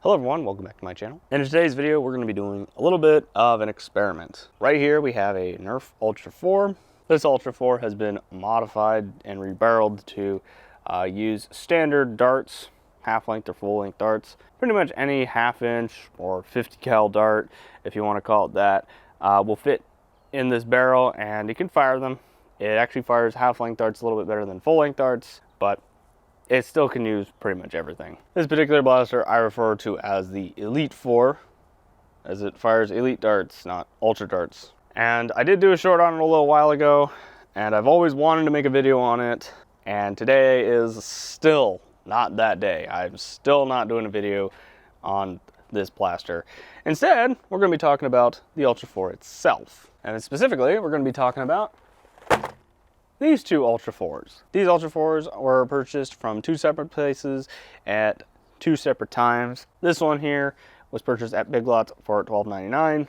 Hello everyone, welcome back to my channel. In today's video, we're going to be doing a little bit of an experiment. Right here, we have a Nerf Ultra Four. This Ultra Four has been modified and rebarreled to use standard darts, half-length or full-length darts. Pretty much any half-inch or 50 cal dart, if you want to call it that, will fit in this barrel, and you can fire them. It actually fires half-length darts a little bit better than full-length darts, but it still can use pretty much everything. This particular blaster I refer to as the Elite Four, as it fires elite darts, not ultra darts. And I did do a short on it a little while ago, and I've always wanted to make a video on it, and today is still not that day. I'm still not doing a video on this blaster. Instead, we're going to be talking about the Ultra Four itself. And specifically, we're going to be talking about these two Ultra Fours. These Ultra Fours were purchased from two separate places at two separate times. This one here was purchased at Big Lots for $12.99.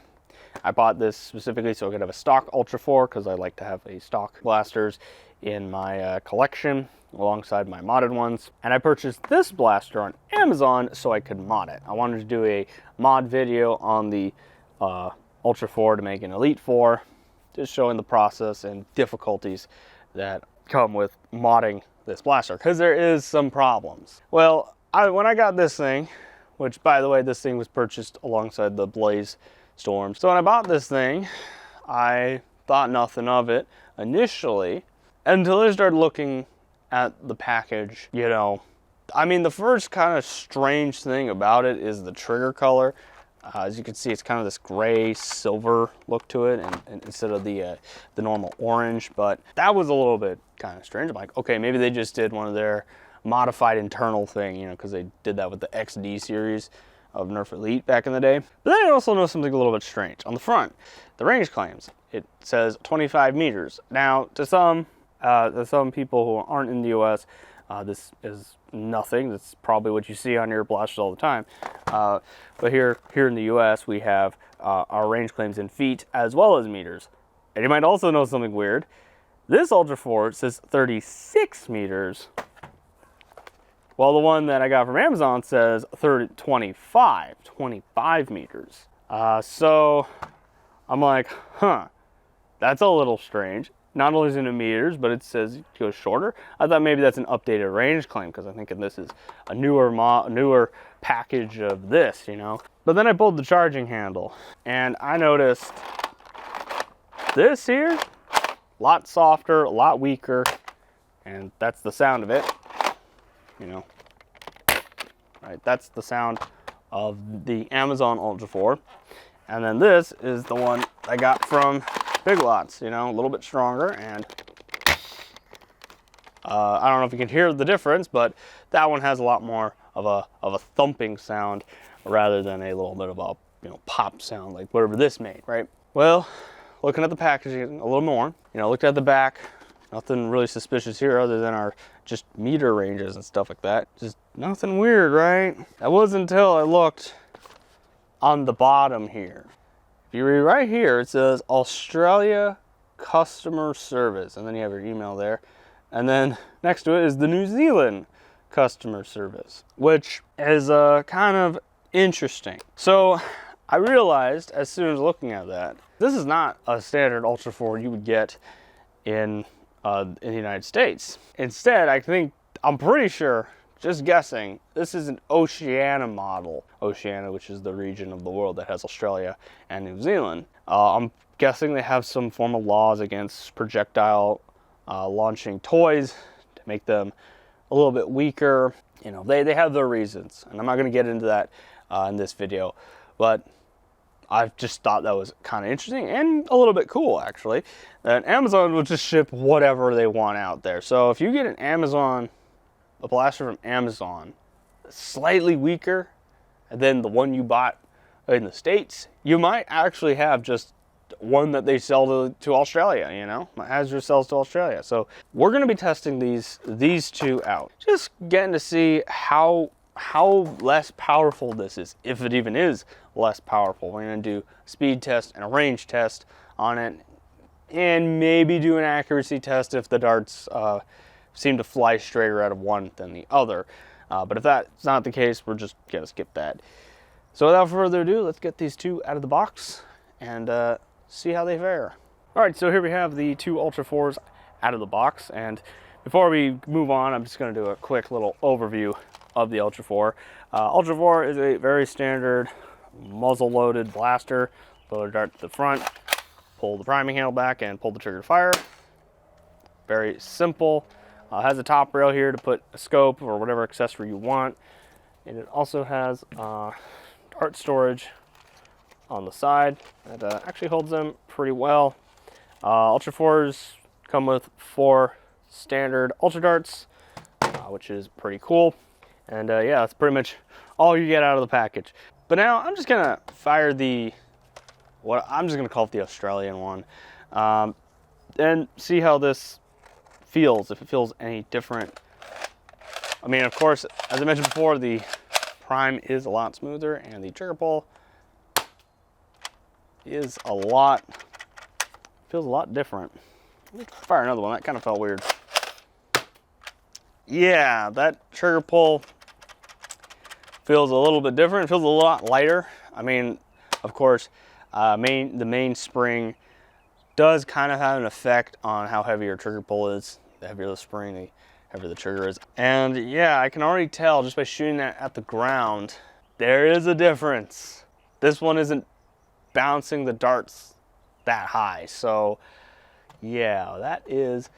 I bought this specifically so I could have a stock Ultra Four because I like to have a stock blasters in my collection alongside my modded ones. And I purchased this blaster on Amazon so I could mod it. I wanted to do a mod video on the Ultra Four to make an Elite Four, just showing the process and difficulties that come with modding this blaster, because there is some problems. Well, when I got this thing, which by the way, this thing was purchased alongside the Blaze Storm. So when I bought this thing, I thought nothing of it initially until I started looking at the package. You know, I mean, the first kind of strange thing about it is the trigger color. As you can see, it's kind of this gray silver look to it, and instead of the normal orange. But that was a little bit kind of strange. I'm like, okay, maybe they just did one of their modified internal thing, you know, because they did that with the XD series of Nerf Elite back in the day. But then I also know something a little bit strange. On the front, the range claims, it says 25 meters. Now, to some people who aren't in the US, this is nothing. That's probably what you see on your blasters all the time. But here in the US, we have our range claims in feet as well as meters. And you might also know something weird. This Ultra Four says 36 meters, while the one that I got from Amazon says 25 meters. So I'm like, huh, that's a little strange. Not only is it in meters, but it says it goes shorter. I thought maybe that's an updated range claim, because I'm thinking this is a newer package of this, you know. But then I pulled the charging handle, and I noticed this here, a lot softer, a lot weaker, and that's the sound of it, you know. Right, that's the sound of the Amazon Ultra Four. And then this is the one I got from Big Lots, you know, a little bit stronger, and I don't know if you can hear the difference, but that one has a lot more of a thumping sound rather than a little bit of a, you know, pop sound like whatever this made, right? Well, looking at the packaging a little more, you know, looked at the back, nothing really suspicious here other than our just meter ranges and stuff like that. Just nothing weird, right? That wasn't until I looked on the bottom here. If you read right here, it says Australia customer service, and then you have your email there, and then next to it is the New Zealand customer service, which is kind of interesting. So I realized as soon as looking at that, this is not a standard Ultra Four you would get in the United States. Instead, I'm pretty sure, just guessing, this is an Oceania model. Oceania, which is the region of the world that has Australia and New Zealand. I'm guessing they have some form of laws against projectile launching toys to make them a little bit weaker. You know, they have their reasons, and I'm not going to get into that in this video, but I've just thought that was kind of interesting and a little bit cool, actually, that Amazon will just ship whatever they want out there. So if you get a blaster from Amazon, slightly weaker than the one you bought in the States, you might actually have just one that they sell to Australia, you know, Hasbro sells to Australia. So we're going to be testing these two out, just getting to see how less powerful this is, if it even is less powerful. We're going to do a speed test and a range test on it, and maybe do an accuracy test if the darts seem to fly straighter out of one than the other. But if that's not the case, we're just gonna skip that. So without further ado, let's get these two out of the box and see how they fare. All right, so here we have the two Ultra Fours out of the box, and before we move on, I'm just going to do a quick little overview of the Ultra Four. Ultra Four is a very standard muzzle-loaded blaster. Load a dart to the front, pull the priming handle back, and pull the trigger to fire. Very simple. Has a top rail here to put a scope or whatever accessory you want, and it also has dart storage on the side that actually holds them pretty well. Ultra Fours come with 4 standard Ultra Darts, which is pretty cool. And yeah, that's pretty much all you get out of the package. But now I'm just gonna fire what I'm just gonna call it the Australian one, and see how this feels, if it feels any different. I mean, of course, as I mentioned before, the prime is a lot smoother, and the trigger pull is feels a lot different. Let's fire another one. That kind of felt weird. Yeah, that trigger pull feels a little bit different. It feels a lot lighter. I mean, of course, the main spring does kind of have an effect on how heavy your trigger pull is. The heavier the spring, the heavier the trigger is. And yeah, I can already tell just by shooting that at the ground, there is a difference. This one isn't bouncing the darts that high. So yeah, that is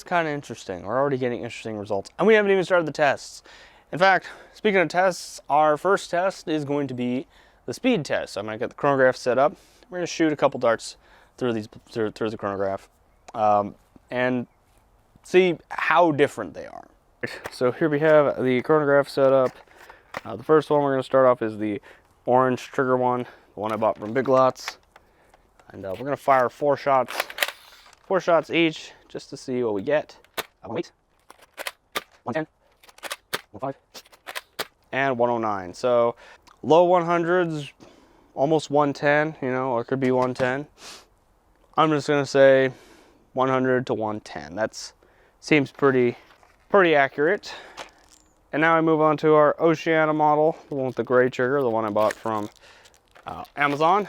kind of interesting. We're already getting interesting results, and we haven't even started the tests. In fact, speaking of tests, our first test is going to be the speed test. So I'm gonna get the chronograph set up. We're gonna shoot a couple darts through the chronograph, and see how different they are. So here we have the chronograph set up. The first one we're gonna start off is the orange trigger one, the one I bought from Big Lots. And we're gonna fire 4 shots each, just to see what we get. 108, 110, 105, and 109. So low 100s, almost 110, you know, or it could be 110. I'm just gonna say 100 to 110. That seems pretty accurate. And now I move on to our Oceania model, the one with the gray trigger, the one I bought from Amazon.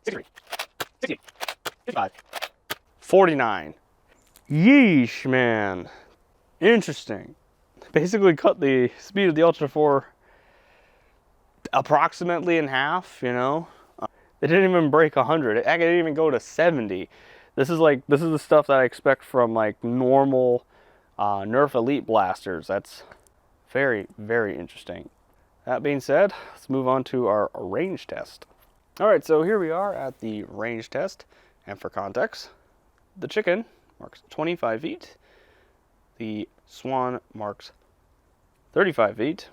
63, 68, 55, 49. Yeesh, man. Interesting. Basically cut the speed of the Ultra Four approximately in half, you know. It didn't even break 100. It didn't even go to 70. This is the stuff that I expect from like normal Nerf Elite blasters. That's very, very interesting. That being said, let's move on to our range test. All right, so here we are at the range test, and for context, the chicken marks 25 feet, the swan marks 35 feet,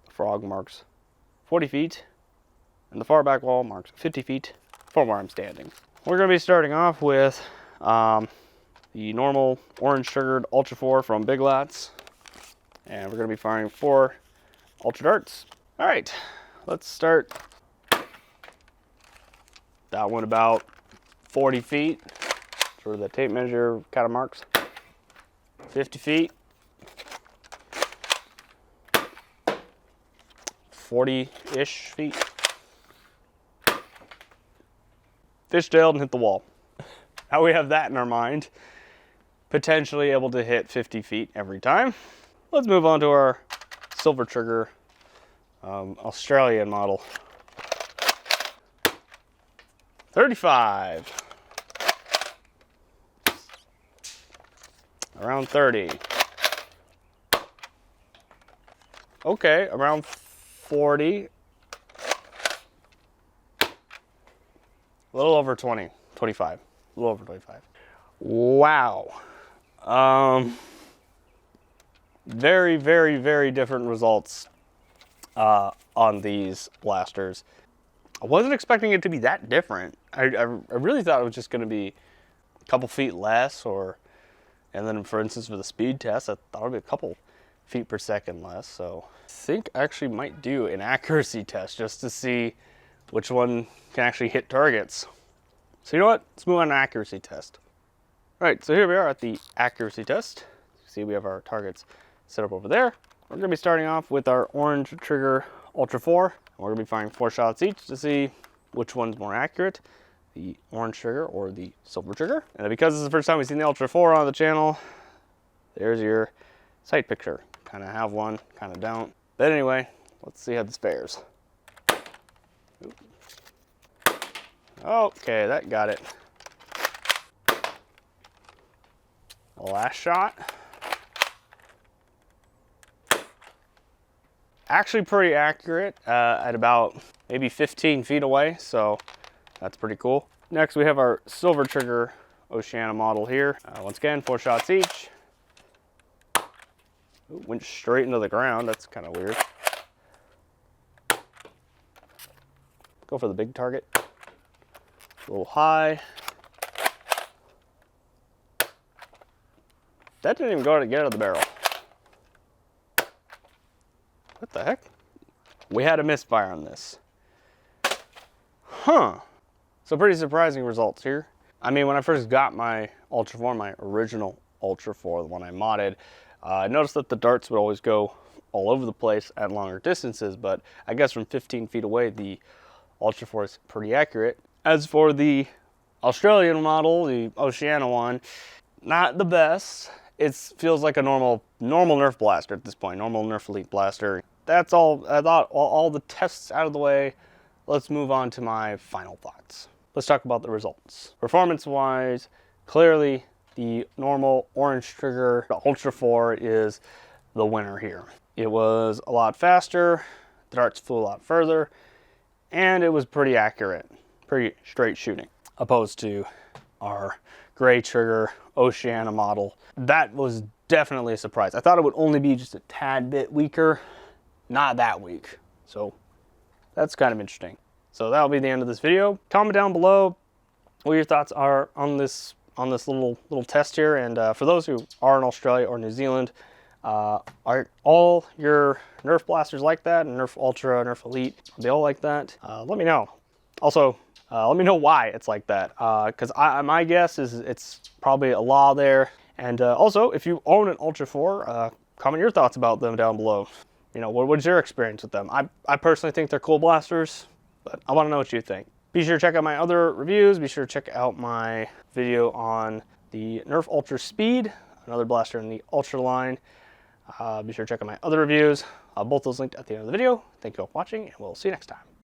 the frog marks 40 feet, and the far back wall marks 50 feet from where I'm standing. We're going to be starting off with the normal orange triggered Ultra Four from Big Lots, and we're going to be firing 4 Ultra Darts. All right, let's start. That one about 40 feet, where the tape measure kind of marks. 50 feet. 40-ish feet. Fishtailed and hit the wall. Now we have that in our mind. Potentially able to hit 50 feet every time. Let's move on to our silver trigger Australian model. 35. Around 30. Okay, around 40. A little over 20, 25. A little over 25. Wow. Very, very, very different results on these blasters. I wasn't expecting it to be that different. I really thought it was just going to be a couple feet less, and then for instance for the speed test, I thought it would be a couple feet per second less. So I think I actually might do an accuracy test just to see which one can actually hit targets. So you know what? Let's move on to an accuracy test. All right, so here we are at the accuracy test. See, we have our targets set up over there. We're gonna be starting off with our orange trigger Ultra 4. We're gonna be firing 4 shots each to see which one's more accurate, the orange trigger or the silver trigger. And because this is the first time we've seen the Ultra 4 on the channel, there's your sight picture. Kind of have one, kind of don't. But anyway, let's see how this fares. Okay, that got it. Last shot. Actually pretty accurate at about maybe 15 feet away, so that's pretty cool. Next we have our silver trigger Oceania model here. Once again, 4 shots each. Ooh, went straight into the ground, that's kind of weird. Go for the big target. A little high. That didn't even go to get out of the barrel. What the heck? We had a misfire on this. Huh. So pretty surprising results here. I mean, when I first got my Ultra 4, my original Ultra 4, the one I modded, I noticed that the darts would always go all over the place at longer distances, but I guess from 15 feet away, the Ultra 4 is pretty accurate. As for the Australian model, the Oceania one, not the best. It feels like a normal Nerf blaster at this point, normal Nerf Elite blaster. That's all. I thought all the tests out of the way. Let's move on to my final thoughts. Let's talk about the results. Performance-wise, clearly the normal orange trigger, the Ultra 4 is the winner here. It was a lot faster, the darts flew a lot further, and it was pretty accurate, pretty straight shooting, opposed to our gray trigger Oceania model. That was definitely a surprise. I thought it would only be just a tad bit weaker, not that weak. So that's kind of interesting. So that'll be the end of this video. Comment down below what your thoughts are on this little test here. And for those who are in Australia or New Zealand, are all your Nerf blasters like that? Nerf Ultra, Nerf Elite, are they all like that? Let me know. Also, let me know why it's like that, because my guess is it's probably a law there. And also, if you own an Ultra 4, comment your thoughts about them down below. You know, what's your experience with them? I personally think they're cool blasters, but I want to know what you think. Be sure to check out my other reviews. Be sure to check out my video on the Nerf Ultra Speed, another blaster in the Ultra line. Be sure to check out my other reviews. Both those linked at the end of the video. Thank you all for watching, and we'll see you next time.